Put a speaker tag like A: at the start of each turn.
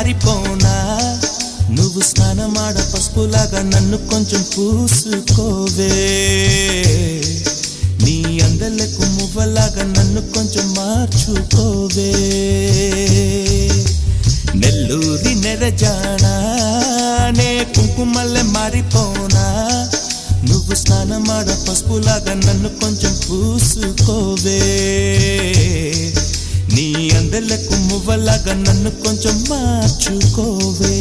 A: మారిపోనా నువ్వు స్నానమాడ పసుపులాగా నన్ను కొంచెం పూసుకోవే నీ అందలకు మువ్వలాగా నన్ను కొంచెం మార్చుకోవే నెల్లూరి నెరజానా నే కుంకుమల్లె మారిపోనా నువ్వు స్నానమాడ పసుపులాగా నన్ను కొంచెం పూసుకోవే నీ అందలకు మువ్వలాగా నన్ను కొంచెం మార్చుకోవే